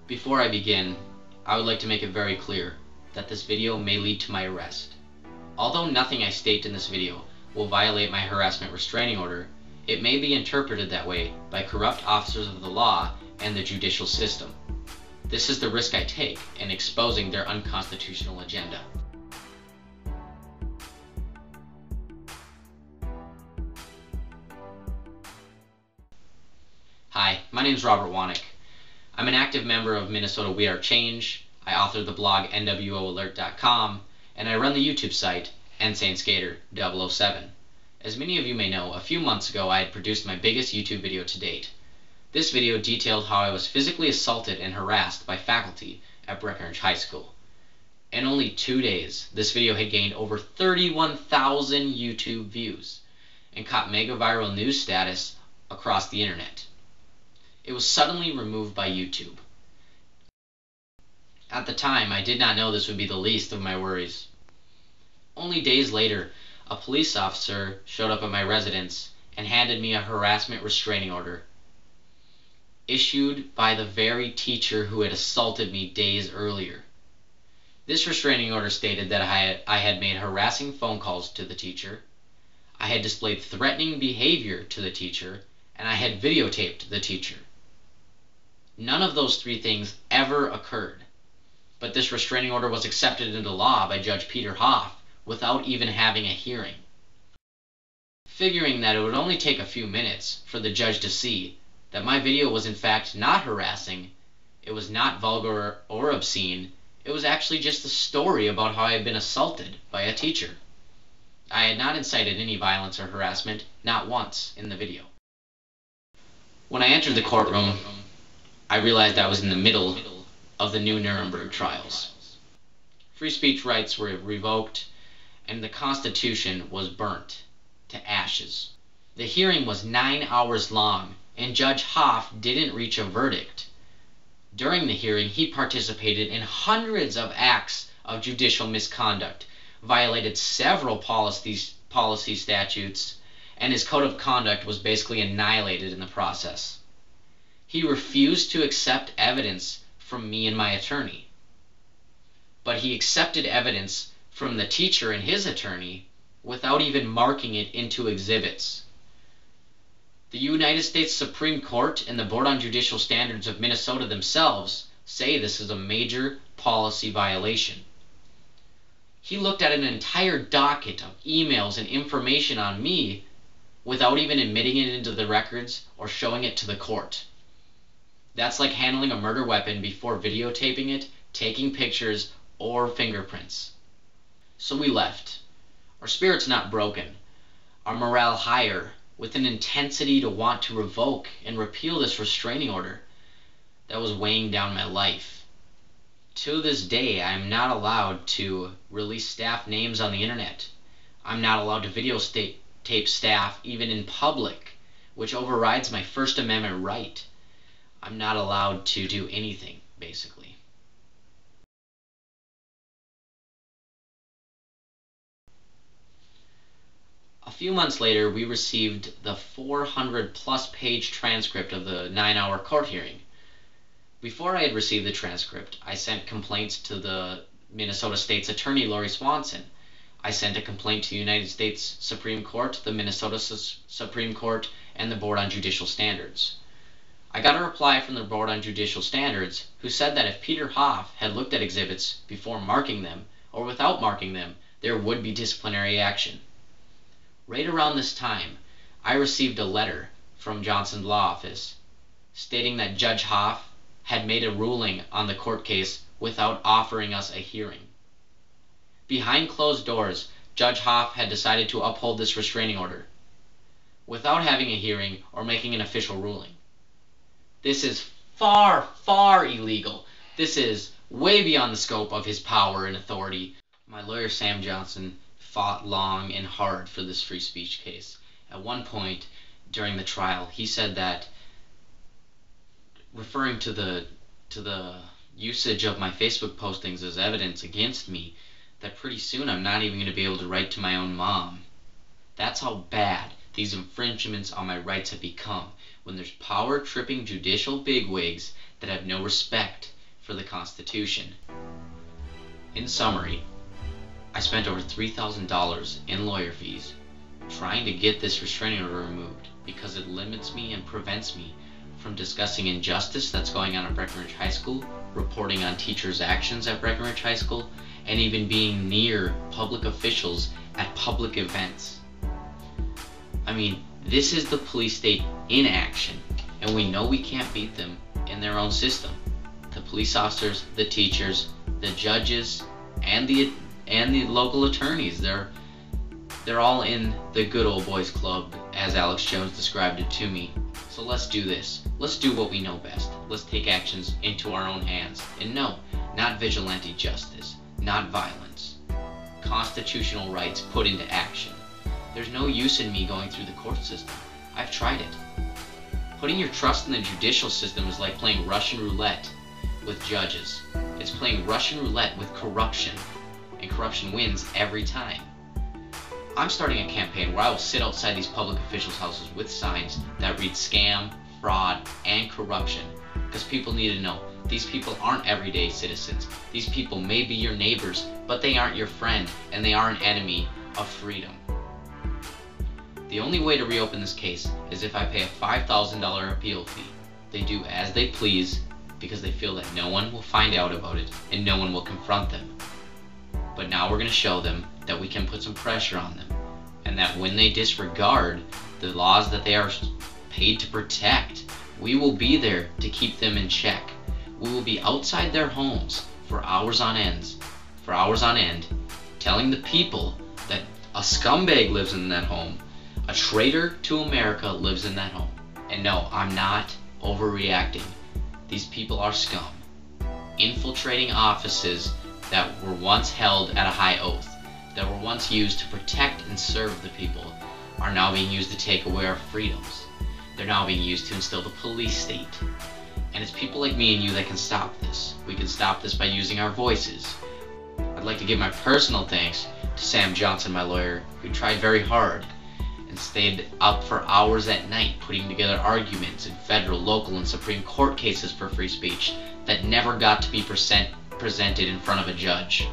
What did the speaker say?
Before I begin, I would like to make it very clear that this video may lead to my arrest. Although nothing I state in this video will violate my harassment restraining order, it may be interpreted that way by corrupt officers of the law and the judicial system. This is the risk I take in exposing their unconstitutional agenda. Hi, my name is Robert Wanek. I'm an active member of Minnesota We Are Change. I author the blog NWOalert.com, and I run the YouTube site InsaneSkater007. As many of you may know, a few months ago I had produced my biggest YouTube video to date. This video detailed how I was physically assaulted and harassed by faculty at Breckenridge High School. In only 2 days, this video had gained over 31,000 YouTube views and caught mega viral news status across the internet. It was suddenly removed by YouTube. At the time, I did not know this would be the least of my worries. Only days later, a police officer showed up at my residence and handed me a harassment restraining order, issued by the very teacher who had assaulted me days earlier. This restraining order stated that I had made harassing phone calls to the teacher, I had displayed threatening behavior to the teacher, and I had videotaped the teacher. None of those three things ever occurred, but this restraining order was accepted into law by Judge Peter Hoff without even having a hearing. Figuring that it would only take a few minutes for the judge to see that my video was in fact not harassing, it was not vulgar or obscene, it was actually just a story about how I had been assaulted by a teacher. I had not incited any violence or harassment, not once in the video. When I entered the courtroom, I realized I was in the middle of the new Nuremberg trials. Free speech rights were revoked, and the Constitution was burnt to ashes. The hearing was 9 hours long, and Judge Hoff didn't reach a verdict. During the hearing, he participated in hundreds of acts of judicial misconduct, violated several policy statutes, and his code of conduct was basically annihilated in the process. He refused to accept evidence from me and my attorney, but he accepted evidence from the teacher and his attorney without even marking it into exhibits. The United States Supreme Court and the Board on Judicial Standards of Minnesota themselves say this is a major policy violation. He looked at an entire docket of emails and information on me without even admitting it into the records or showing it to the court. That's like handling a murder weapon before videotaping it, taking pictures, or fingerprints. So we left. Our spirits not broken, our morale higher, with an intensity to want to revoke and repeal this restraining order that was weighing down my life. To this day, I am not allowed to release staff names on the internet. I'm not allowed to videotape staff even in public, which overrides my First Amendment right. I'm not allowed to do anything, basically. A few months later, we received the 400-plus page transcript of the 9-hour court hearing. Before I had received the transcript, I sent complaints to the Minnesota State's Attorney, Lori Swanson. I sent a complaint to the United States Supreme Court, the Minnesota Supreme Court, and the Board on Judicial Standards. I got a reply from the Board on Judicial Standards who said that if Peter Hoff had looked at exhibits before marking them, or without marking them, there would be disciplinary action. Right around this time, I received a letter from Johnson's law office stating that Judge Hoff had made a ruling on the court case without offering us a hearing. Behind closed doors, Judge Hoff had decided to uphold this restraining order without having a hearing or making an official ruling. This is far, far illegal. This is way beyond the scope of his power and authority. My lawyer, Sam Johnson, fought long and hard for this free speech case. At one point during the trial, he said that, referring to the usage of my Facebook postings as evidence against me, that pretty soon I'm not even going to be able to write to my own mom. That's how bad these infringements on my rights have become, when there's power-tripping judicial bigwigs that have no respect for the Constitution. In summary, I spent over $3,000 in lawyer fees trying to get this restraining order removed because it limits me and prevents me from discussing injustice that's going on at Breckenridge High School, reporting on teachers' actions at Breckenridge High School, and even being near public officials at public events. I mean, this is the police state in action, and we know we can't beat them in their own system. The police officers, the teachers, the judges, and the local attorneys, they're all in the good old boys club, as Alex Jones described it to me. So let's do this. Let's do what we know best. Let's take actions into our own hands. And no, not vigilante justice, not violence. Constitutional rights put into action. There's no use in me going through the court system. I've tried it. Putting your trust in the judicial system is like playing Russian roulette with judges. It's playing Russian roulette with corruption, and corruption wins every time. I'm starting a campaign where I will sit outside these public officials' houses with signs that read scam, fraud, and corruption, because people need to know these people aren't everyday citizens. These people may be your neighbors, but they aren't your friend, and they are an enemy of freedom. The only way to reopen this case is if I pay a $5,000 appeal fee. They do as they please because they feel that no one will find out about it and no one will confront them. But now we're going to show them that we can put some pressure on them, and that when they disregard the laws that they are paid to protect, we will be there to keep them in check. We will be outside their homes for hours on end, telling the people that a scumbag lives in that home, a traitor to America lives in that home. And no, I'm not overreacting. These people are scum, infiltrating offices that were once held at a high oath, that were once used to protect and serve the people, are now being used to take away our freedoms. They're now being used to instill the police state. And it's people like me and you that can stop this. We can stop this by using our voices. I'd like to give my personal thanks to Sam Johnson, my lawyer, who tried very hard and stayed up for hours at night putting together arguments in federal, local, and Supreme Court cases for free speech that never got to be presented in front of a judge.